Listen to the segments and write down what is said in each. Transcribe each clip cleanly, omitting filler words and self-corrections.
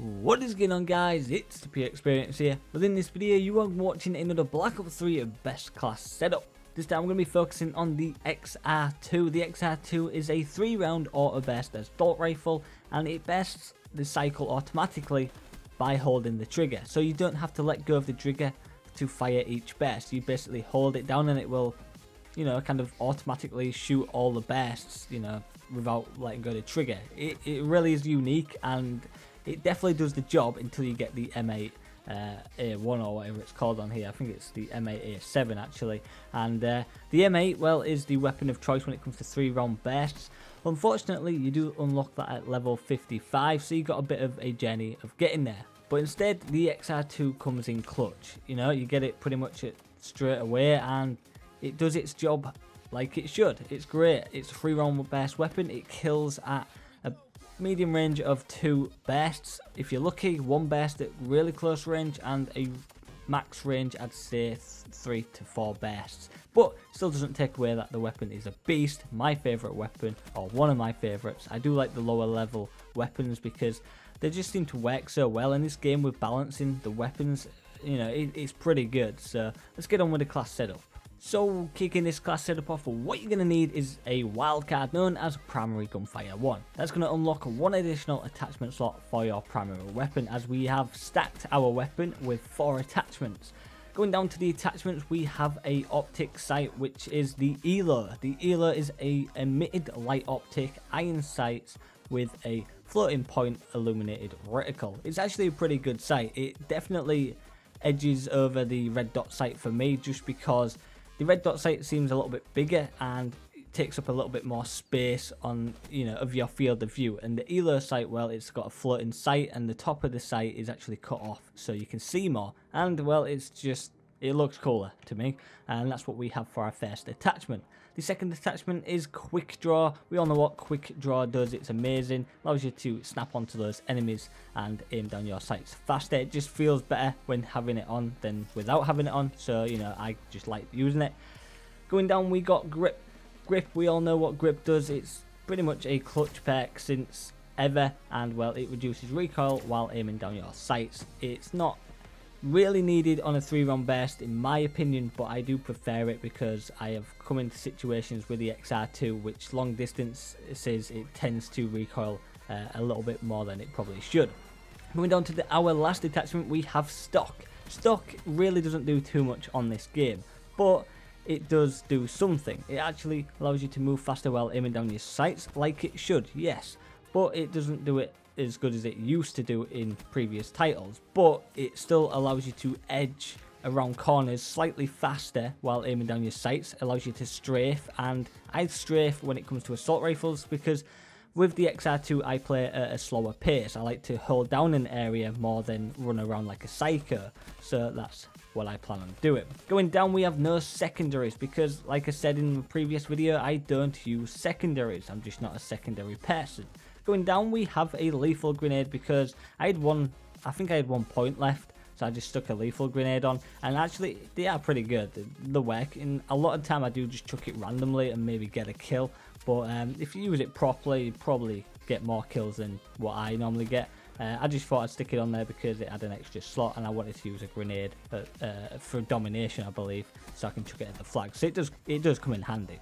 What is going on, guys? It's the P Experience here. Within this video you are watching another Black Ops 3 best class setup. This time I'm going to be focusing on the XR2. The XR2 is a 3-round auto burst assault rifle, and it bursts the cycle automatically by holding the trigger. So you don't have to let go of the trigger to fire each burst. You basically hold it down and it will, kind of automatically shoot all the bursts, without letting go of the trigger. It really is unique, and it definitely does the job until you get the M8 A1 or whatever it's called on here. I think it's the M8 A7 actually. And the M8, well, is the weapon of choice when it comes to 3-round bursts. Unfortunately, you do unlock that at level 55, so you got a bit of a journey of getting there. But instead, the XR2 comes in clutch. You get it pretty much straight away, and it does its job like it should. It's great. It's a 3-round burst weapon. It kills at a medium range of 2 bursts. If you're lucky, 1 burst at really close range, and a max range, I'd say 3 to 4 bursts. But still doesn't take away that the weapon is a beast. My favourite weapon, or one of my favourites. I do like the lower level weapons because they just seem to work so well in this game with balancing the weapons. It's pretty good. So let's get on with the class setup. So, kicking this class setup off, what you're going to need is a wildcard known as Primary Gunfire 1. That's going to unlock 1 additional attachment slot for your primary weapon, as we have stacked our weapon with 4 attachments. Going down to the attachments, we have a optic sight, which is the ELO. The ELO is a emitted light optic iron sights with a floating point illuminated reticle. It's actually a pretty good sight. It definitely edges over the red dot sight for me, just because the red dot sight seems a little bit bigger and it takes up a little bit more space on, of your field of view. And the ELO sight, well, it's got a floating sight, and the top of the sight is actually cut off so you can see more. And, well, it looks cooler to me, and that's what we have for our first attachment. The second attachment is Quick Draw. We all know what Quick Draw does. It's amazing. Allows you to snap onto those enemies and aim down your sights faster. It just feels better when having it on than without having it on. So, I just like using it. Going down, we got Grip. Grip, we all know what Grip does. It's pretty much a clutch perk since ever. And, well, it reduces recoil while aiming down your sights. It's not really needed on a 3-round burst in my opinion, but I do prefer it because I have come into situations with the XR2 which long distance says it tends to recoil a little bit more than it probably should. Moving on to our last attachment, we have Stock. Stock really doesn't do too much on this game, but it does do something. It actually allows you to move faster while aiming down your sights, like it should, yes, but it doesn't do it as good as it used to do in previous titles, but it still allows you to edge around corners slightly faster while aiming down your sights. Allows you to strafe, and I strafe when it comes to assault rifles because with the XR2 I play at a slower pace. I like to hold down an area more than run around like a psycho, so that's what I plan on doing. Going down, we have no secondaries because, like I said in the previous video, I don't use secondaries. I'm just not a secondary person. Going down, we have a lethal grenade because I think I had 1 point left, so I just stuck a lethal grenade on, and actually they are pretty good. They work. In a lot of time I do just chuck it randomly and maybe get a kill, but if you use it properly you probably get more kills than what I normally get. I just thought I'd stick it on there because it had an extra slot and I wanted to use a grenade for domination, I believe, so I can chuck it at the flag, so it does come in handy.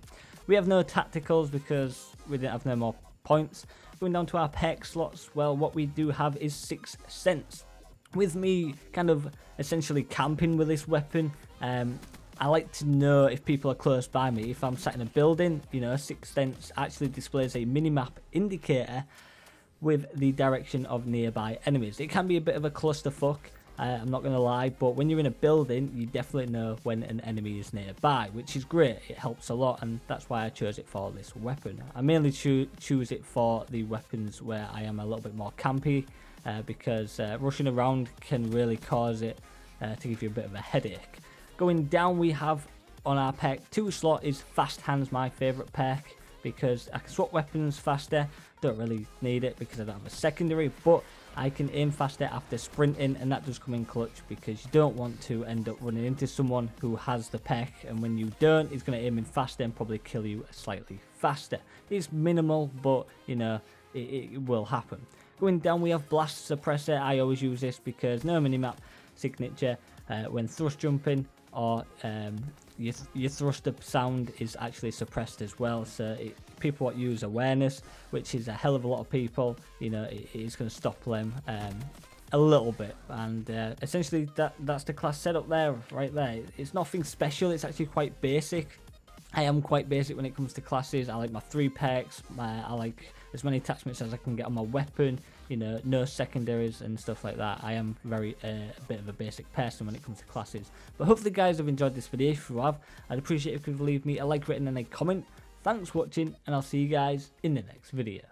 We have no tacticals because we didn't have no more points. Going down to our perk slots, well, what we do have is 6th Sense. With me kind of essentially camping with this weapon, I like to know if people are close by me. If I'm sat in a building, 6th Sense actually displays a minimap indicator with the direction of nearby enemies. It can be a bit of a clusterfuck, I'm not going to lie, but when you're in a building you definitely know when an enemy is nearby, which is great. It helps a lot, and that's why I chose it for this weapon. I mainly choose it for the weapons where I am a little bit more campy, because rushing around can really cause it to give you a bit of a headache. Going down, we have on our perk 2 slot is Fast Hands, my favourite perk, because I can swap weapons faster. Don't really need it because I don't have a secondary, but I can aim faster after sprinting, and that does come in clutch because you don't want to end up running into someone who has the perk, and when you don't, he's going to aim in faster and probably kill you slightly faster. It's minimal, but it will happen. Going down, we have Blast Suppressor. I always use this because no minimap signature when thrust jumping or your thruster sound is actually suppressed as well. So people what use awareness, which is a hell of a lot of people, you know, it is going to stop them a little bit. And essentially that's the class setup there, right there. It's nothing special, it's actually quite basic. I am quite basic when it comes to classes. I like my 3 perks, I like as many attachments as I can get on my weapon, you know, no secondaries and stuff like that. I am very a bit of a basic person when it comes to classes. But hopefully guys have enjoyed this video. If you have, I'd appreciate if you could leave me a like, rating and a comment. Thanks for watching, and I'll see you guys in the next video.